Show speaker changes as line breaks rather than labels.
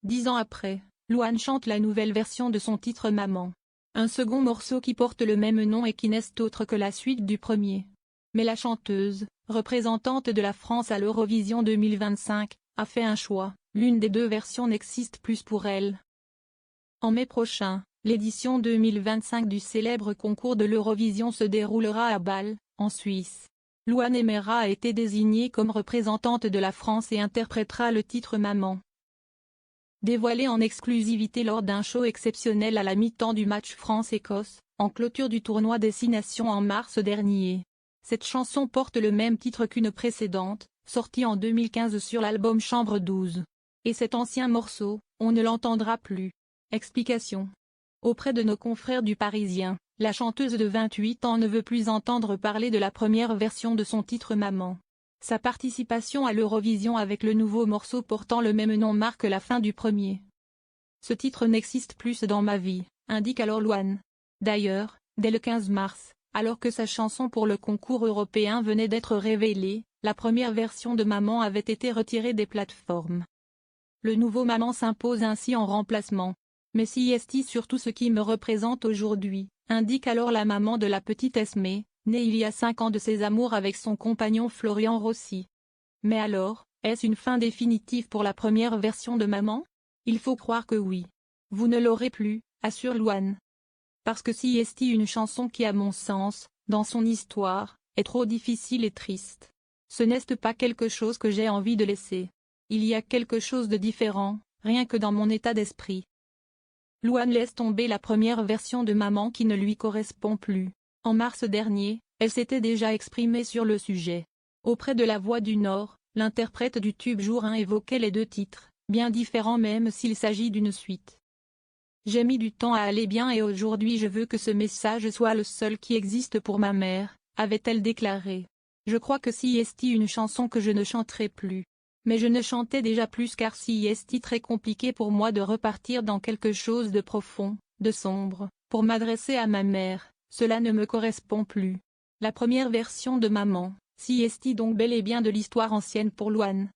10 ans après, Louane chante la nouvelle version de son titre Maman. Un second morceau qui porte le même nom et qui n'est autre que la suite du premier. Mais la chanteuse, représentante de la France à l'Eurovision 2025, a fait un choix, l'une des deux versions n'existe plus pour elle. En mai prochain, l'édition 2025 du célèbre concours de l'Eurovision se déroulera à Bâle, en Suisse. Louane Aimera a été désignée comme représentante de la France et interprétera le titre Maman. Dévoilée en exclusivité lors d'un show exceptionnel à la mi-temps du match France-Écosse, en clôture du tournoi Destination en mars dernier. Cette chanson porte le même titre qu'une précédente, sortie en 2015 sur l'album Chambre 12. Et cet ancien morceau, on ne l'entendra plus. Explication. Auprès de nos confrères du Parisien, la chanteuse de 28 ans ne veut plus entendre parler de la première version de son titre Maman. Sa participation à l'Eurovision avec le nouveau morceau portant le même nom marque la fin du premier. Ce titre n'existe plus dans ma vie, indique alors Louane. D'ailleurs, dès le 15 mars, alors que sa chanson pour le concours européen venait d'être révélée, la première version de Maman avait été retirée des plateformes. Le nouveau Maman s'impose ainsi en remplacement. Mais si est surtout ce qui me représente aujourd'hui, indique alors la maman de la petite Esmée, née il y a 5 ans de ses amours avec son compagnon Florian Rossi. Mais alors, est-ce une fin définitive pour la première version de Maman? Il faut croire que oui. Vous ne l'aurez plus, assure Louane. Parce que si est une chanson qui à mon sens, dans son histoire, est trop difficile et triste. Ce n'est pas quelque chose que j'ai envie de laisser. Il y a quelque chose de différent, rien que dans mon état d'esprit. Louane laisse tomber la première version de Maman qui ne lui correspond plus. En mars dernier, elle s'était déjà exprimée sur le sujet. Auprès de La Voix du Nord, l'interprète du tube Jour 1 évoquait les deux titres, bien différents même s'il s'agit d'une suite. J'ai mis du temps à aller bien et aujourd'hui je veux que ce message soit le seul qui existe pour ma mère, avait-elle déclaré. Je crois que si est une chanson que je ne chanterai plus. Mais je ne chantais déjà plus car si est très compliqué pour moi de repartir dans quelque chose de profond, de sombre, pour m'adresser à ma mère, cela ne me correspond plus. La première version de Maman, si est donc bel et bien de l'histoire ancienne pour Louane.